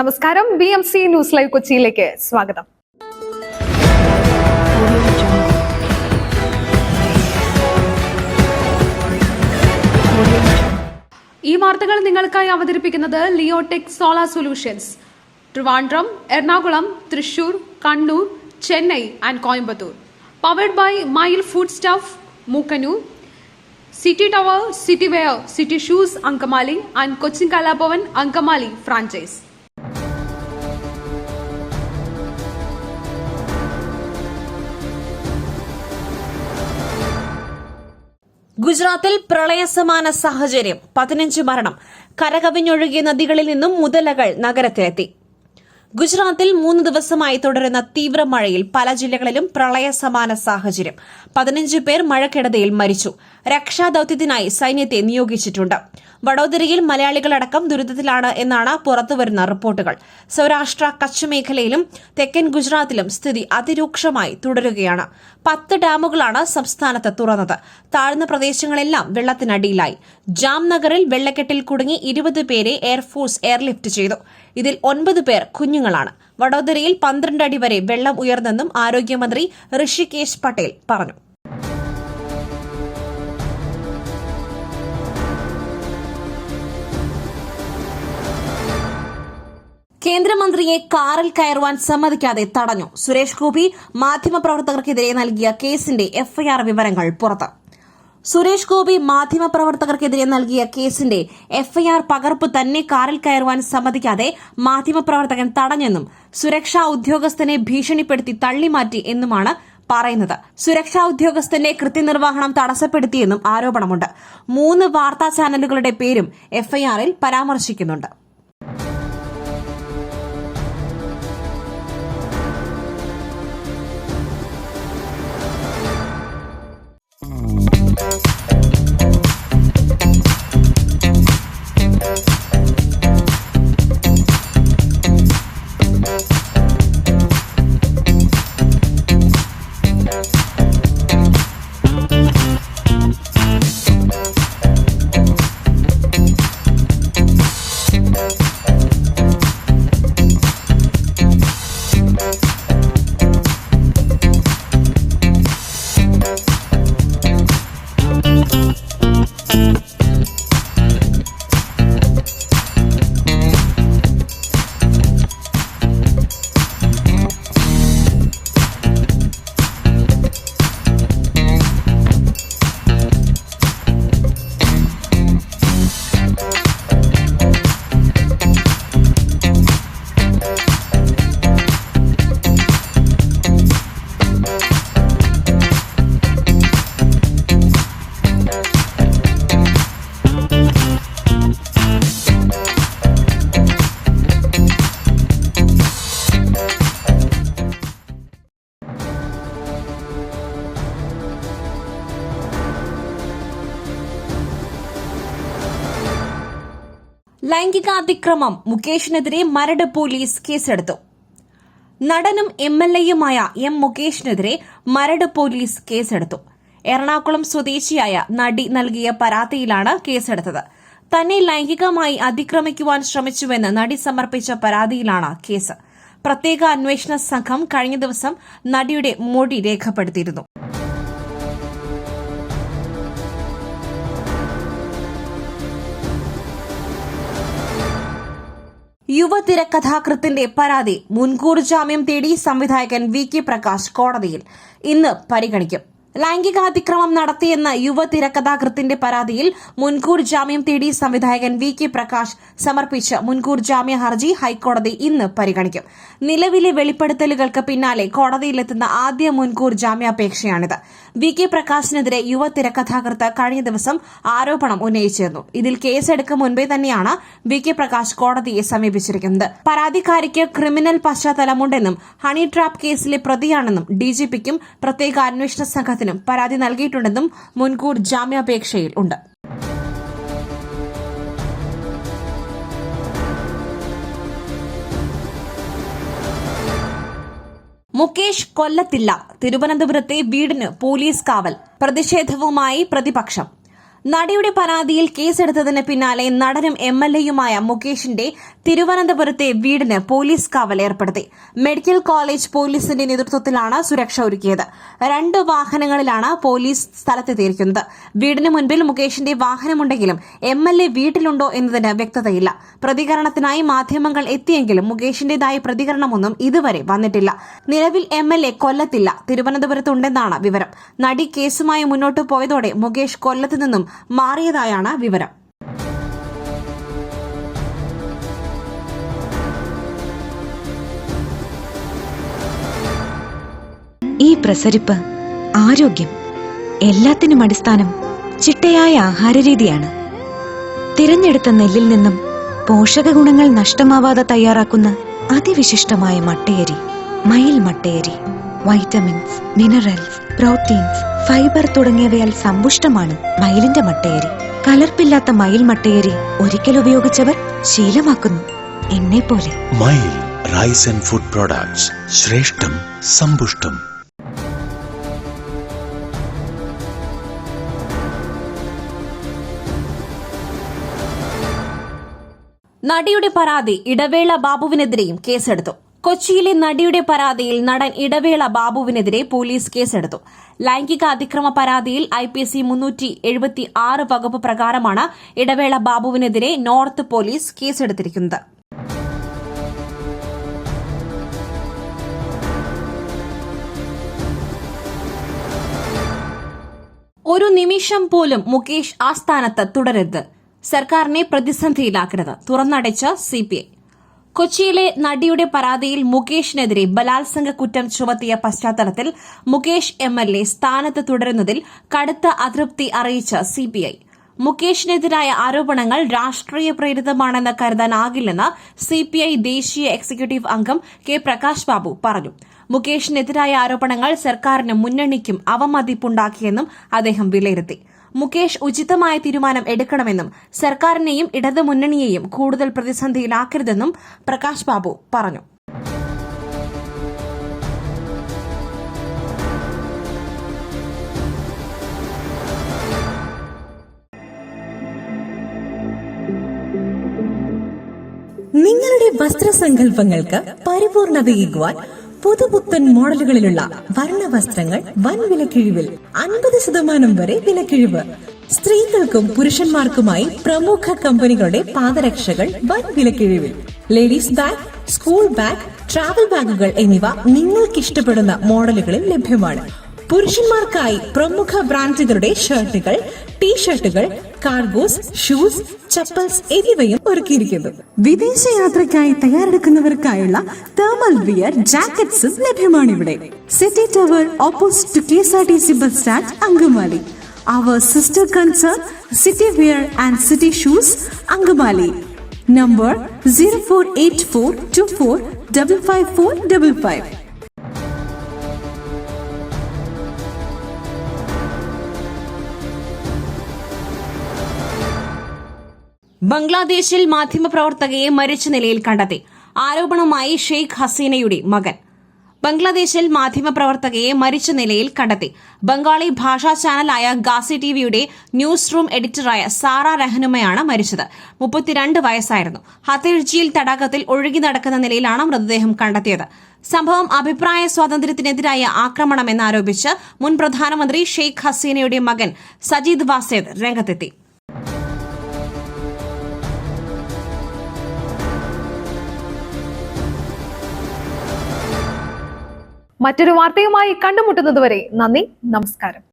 നമസ്കാരം. BMC news live കൊച്ചിയിലേക്ക് സ്വാഗതം. ഈ വാർത്തകൾ നിങ്ങൾക്കായി അവതരിപ്പിക്കുന്നത് Leotech solar solutions, Trivandrum, Ernakulam, Thrissur, Kannur, Chennai and Coimbatore. Powered by mile food stuff, Mookkannoor, city tower, city wear, city shoes, Angamaly and Cochin Kalabhavan Angamaly franchise. ഗുജറാത്തിൽ പ്രളയസമാന സാഹചര്യം, 15 മരണം. കരകവിഞ്ഞൊഴുകിയ നദികളിൽ നിന്നും മുതലകൾ നഗരത്തിലെത്തി. ഗുജറാത്തിൽ 3 ദിവസമായി തുടരുന്ന തീവ്ര മഴയിൽ പല ജില്ലകളിലും പ്രളയസമാന സാഹചര്യം. 15 പേർ മഴക്കെടുതിയിൽ മരിച്ചു. രക്ഷാദൌത്യത്തിനായി സൈന്യത്തെ നിയോഗിച്ചിട്ടുണ്ട്. വഡോദരയിൽ മലയാളികളടക്കം ദുരിതത്തിലാണ് എന്നാണ് പുറത്തുവരുന്ന റിപ്പോർട്ടുകൾ. സൌരാഷ്ട്ര കച്ച് മേഖലയിലും തെക്കൻ ഗുജറാത്തിലും സ്ഥിതി അതിരൂക്ഷമായി തുടരുകയാണ്. 10 ഡാമുകളാണ് സംസ്ഥാനത്ത് തുറന്നത്. താഴ്ന്ന പ്രദേശങ്ങളെല്ലാം വെള്ളത്തിനടിയിലായി. ജാംനഗറിൽ വെള്ളക്കെട്ടിൽ കുടുങ്ങി 20 പേരെ എയർഫോഴ്സ് എയർലിഫ്റ്റ് ചെയ്തു. ഇതിൽ 9 പേർ കുഞ്ഞുങ്ങളാണ്. വഡോദരയിൽ 12 അടി വരെ വെള്ളം ഉയർന്നെന്നും ആരോഗ്യമന്ത്രി ഋഷികേശ് പട്ടേൽ പറഞ്ഞു. കേന്ദ്രമന്ത്രിയെ കാറിൽ കയറുവാൻ സമ്മതിക്കാതെ തടഞ്ഞു. സുരേഷ് ഗോപി മാധ്യമപ്രവർത്തകർക്കെതിരെ നൽകിയ കേസിന്റെ എഫ്ഐആർ വിവരങ്ങൾ പുറത്ത്. സുരേഷ് ഗോപി മാധ്യമപ്രവർത്തകർക്കെതിരെ നൽകിയ കേസിന്റെ എഫ്ഐആർ പകർപ്പ് തന്നെ കാറിൽ കയറുവാൻ സമ്മതിക്കാതെ മാധ്യമപ്രവർത്തകൻ തടഞ്ഞെന്നും സുരക്ഷാ ഉദ്യോഗസ്ഥനെ ഭീഷണിപ്പെടുത്തി തള്ളിമാറ്റി എന്നുമാണ് പറയുന്നത്. സുരക്ഷാ ഉദ്യോഗസ്ഥന്റെ കൃത്യനിർവഹണം തടസ്സപ്പെടുത്തിയെന്നും ആരോപണമുണ്ട്. 3 വാർത്താ ചാനലുകളുടെ പേരും എഫ്ഐആറിൽ പരാമർശിക്കുന്നുണ്ട്. ലൈംഗികാതിക്രമം, മുകേഷിനെതിരെ മരട് പോലീസ് കേസെടുത്തു. നടനും MLAയുമായ M. മുകേഷിനെതിരെ മരട് പോലീസ് കേസെടുത്തു. എറണാകുളം സ്വദേശിയായ നടി നൽകിയ പരാതിയിലാണ് കേസെടുത്തത്. തന്നെ ലൈംഗികമായി അതിക്രമിക്കുവാൻ ശ്രമിച്ചുവെന്ന് നടി സമർപ്പിച്ച പരാതിയിലാണ് കേസ്. പ്രത്യേക അന്വേഷണ സംഘം കഴിഞ്ഞ ദിവസം നടിയുടെ മൊഴി രേഖപ്പെടുത്തിയിരുന്നു. യുവതിരക്കഥാകൃത്തിന്റെ പരാതി മുൻകൂർ ജാമ്യം തേടി സംവിധായകൻ VK പ്രകാശ് കോടതിയിൽ ഇന്ന് പരിഗണിക്കും. ലൈംഗികാതിക്രമം നടത്തിയെന്ന യുവതിരക്കഥാകൃത്തിന്റെ പരാതിയിൽ മുൻകൂർ ജാമ്യം തേടി സംവിധായകൻ VK പ്രകാശ് സമർപ്പിച്ച മുൻകൂർ ജാമ്യ ഹർജി ഹൈക്കോടതി ഇന്ന് പരിഗണിക്കും. നിലവിലെ വെളിപ്പെടുത്തലുകൾക്ക് പിന്നാലെ കോടതിയിലെത്തുന്ന ആദ്യ മുൻകൂർ ജാമ്യാപേക്ഷയാണിത്. VK പ്രകാശിനെതിരെ യുവതിരക്കഥാകൃത്ത് കഴിഞ്ഞ ദിവസം ആരോപണം ഉന്നയിച്ചിരുന്നു. ഇതിൽ കേസെടുക്കും മുൻപേ തന്നെയാണ് VK പ്രകാശ് കോടതിയെ സമീപിച്ചിരിക്കുന്നത്. പരാതിക്കാരിക്ക് ക്രിമിനൽ പശ്ചാത്തലമുണ്ടെന്നും ഹണി ട്രാപ്പ് കേസിലെ പ്രതിയാണെന്നും DGPക്കും പ്രത്യേക അന്വേഷണ സംഘത്തിന് പരാതി നൽകിയിട്ടുണ്ടെന്നും മുൻകൂർ ജാമ്യാപേക്ഷയിൽ ഉണ്ട്. മുകേഷ് കൊല്ലത്തില്ല. തിരുവനന്തപുരത്തെ വീടിന് പോലീസ് കാവൽ. പ്രതിഷേധവുമായി പ്രതിപക്ഷം. നടിയുടെ പരാതിയിൽ കേസെടുത്തതിന് പിന്നാലെ നടനും MLAയുമായ മുകേഷിന്റെ തിരുവനന്തപുരത്തെ വീടിന് പോലീസ് കാവൽ ഏർപ്പെടുത്തി. മെഡിക്കൽ കോളേജ് പോലീസിന്റെ നേതൃത്വത്തിലാണ് സുരക്ഷ ഒരുക്കിയത്. 2 വാഹനങ്ങളിലാണ് പോലീസ് സ്ഥലത്തെത്തിയിരിക്കുന്നത്. വീടിന് മുൻപിൽ മുകേഷിന്റെ വാഹനമുണ്ടെങ്കിലും MLA വീട്ടിലുണ്ടോ എന്നതിന് വ്യക്തതയില്ല. പ്രതികരണത്തിനായി മാധ്യമങ്ങൾ എത്തിയെങ്കിലും മുകേഷിന്റേതായ പ്രതികരണമൊന്നും ഇതുവരെ വന്നിട്ടില്ല. നിലവിൽ MLA കൊല്ലത്തില്ല, തിരുവനന്തപുരത്തുണ്ടെന്നാണ് വിവരം. നടി കേസുമായി മുന്നോട്ടു പോയതോടെ മുകേഷ് കൊല്ലത്ത് നിന്നും മാറിയതായാണ് വിവരം. ഈ പ്രസരിപ്പ്, ആരോഗ്യം, എല്ലാത്തിനും അടിസ്ഥാനം ചിട്ടയായ ആഹാരരീതിയാണ്. തിരഞ്ഞെടുത്ത നെല്ലിൽ നിന്നും പോഷക ഗുണങ്ങൾ നഷ്ടമാവാതെ തയ്യാറാക്കുന്ന അതിവിശിഷ്ടമായ മട്ടയരി, മയിൽ മട്ടയരി. വൈറ്റമിൻസ്, മിനറൽസ്, പ്രോട്ടീൻസ്, ഫൈബർ തുടങ്ങിയവയാൽ സമ്പുഷ്ടമാണ് മയിലിന്റെ മട്ടയരി. കലർപ്പില്ലാത്ത മയിൽ മട്ടയരി ഒരിക്കൽ ഉപയോഗിച്ചവർ ശീലമാക്കുന്നു, എന്നെ പോലെ. മയിൽ റൈസ് ആൻഡ് ഫുഡ് പ്രോഡക്ട്സ്, ശ്രേഷ്ഠം സമ്പുഷ്ടം. നടിയുടെ പരാതി ഇടവേള ബാബുവിനെതിരെയും കേസെടുത്തു. കൊച്ചിയിലെ നടിയുടെ പരാതിയിൽ നടൻ ഇടവേള ബാബുവിനെതിരെ പോലീസ് കേസെടുത്തു. ലൈംഗിക അതിക്രമ പരാതിയിൽ IPC 376 വകുപ്പ് പ്രകാരമാണ് ഇടവേള ബാബുവിനെതിരെ നോർത്ത് പോലീസ് കേസെടുത്തിരിക്കുന്നത്. ഒരു നിമിഷം പോലും മുകേഷ് ആ സ്ഥാനത്ത് തുടരരുത്, സർക്കാരിനെ പ്രതിസന്ധിയിലാക്കരുത്, തുറന്നടച്ച് CPI. കൊച്ചിയിലെ നടിയുടെ പരാതിയിൽ മുകേഷിനെതിരെ ബലാത്സംഗ കുറ്റം ചുമത്തിയ പശ്ചാത്തലത്തിൽ മുകേഷ് MLA സ്ഥാനത്ത് തുടരുന്നതിൽ കടുത്ത അതൃപ്തി അറിയിച്ച CPI. മുകേഷിനെതിരായ ആരോപണങ്ങൾ രാഷ്ട്രീയ പ്രേരിതമാണെന്ന് കരുതാനാകില്ലെന്ന് CPI ദേശീയ എക്സിക്യൂട്ടീവ് അംഗം K. പ്രകാശ് ബാബു പറഞ്ഞു. മുകേഷിനെതിരായ ആരോപണങ്ങൾ സർക്കാരിനും മുന്നണിക്കും അവമതിപ്പുണ്ടാക്കിയെന്നും അദ്ദേഹം വിലയിരുത്തി. മുകേഷ് ഉചിതമായ തീരുമാനം എടുക്കണമെന്നും സർക്കാരിനെയും ഇടതുമുന്നണിയെയും കൂടുതൽ പ്രതിസന്ധിയിലാക്കരുതെന്നും പ്രകാശ് ബാബു പറഞ്ഞു. നിങ്ങളുടെ വസ്ത്രസങ്കല്പങ്ങൾക്ക് പരിപൂർണതയേകുവാൻ പുതുപുത്തൻ മോഡലുകളിലുള്ള വർണ്ണവസ്ത്രങ്ങൾ വൻ വിലക്കിഴിവിൽ 50% വരെ വിലക്കിഴിവ്. സ്ത്രീകൾക്കും പുരുഷന്മാർക്കുമായി പ്രമുഖ കമ്പനികളുടെ പാദരക്ഷകൾ വൻ വിലക്കിഴിവിൽ. Ladies bag, school bag, travel ബാഗുകൾ എന്നിവ നിങ്ങൾക്കിഷ്ടപ്പെടുന്ന മോഡലുകളിൽ ലഭ്യമാണ്. പുരുഷന്മാർക്കായി പ്രമുഖ ബ്രാൻഡുകളുടെ ഷർട്ടുകൾ, ടീഷർട്ടുകൾ, കാർഗോസ്, ഷൂസ്, ചപ്പൽസ് എന്നിവയും ഒരുക്കിയിരിക്കുന്നു. വിദേശയാത്രയ്ക്കായി തയ്യാറെടുക്കുന്നവർക്കായുള്ള തേർമൽ വിയർ ജാക്കറ്റ്സും ലഭ്യമാണിവിടെ. City tower opposite to KSRTC bus stand, Angamaly. Our sister concern, City Wear and City Shoes, Angamali. Number 048424555555. ബംഗ്ലാദേശിൽ മാധ്യമപ്രവർത്തകയെ മരിച്ച നിലയിൽ കണ്ടെത്തി. ആരോപണവുമായി ഷെയ്ഖ് ഹസീനയുടെ മകൻ. ബംഗ്ലാദേശിൽ മാധ്യമപ്രവർത്തകയെ മരിച്ച നിലയിൽ കണ്ടെത്തി. ബംഗാളി ഭാഷാ ചാനലായ ഗാസി TVയുടെ ന്യൂസ് റൂം എഡിറ്ററായ സാറ റഹ്നുമയാണ് മരിച്ചത്. 32 വയസ്സായിരുന്നു. ഹത്തിർജിയിൽ തടാകത്തിൽ ഒഴുകി നടക്കുന്ന നിലയിലാണ് മൃതദേഹം കണ്ടെത്തിയത്. സംഭവം അഭിപ്രായ സ്വാതന്ത്ര്യത്തിനെതിരായ ആക്രമണമെന്നാരോപിച്ച് മുൻ പ്രധാനമന്ത്രി ഷെയ്ഖ് ഹസീനയുടെ മകൻ സജീദ് വാസേദ് രംഗത്തെത്തി. മറ്റൊരു വാർത്തയുമായി കണ്ടുമുട്ടുന്നതുവരെ നന്ദി, നമസ്കാരം.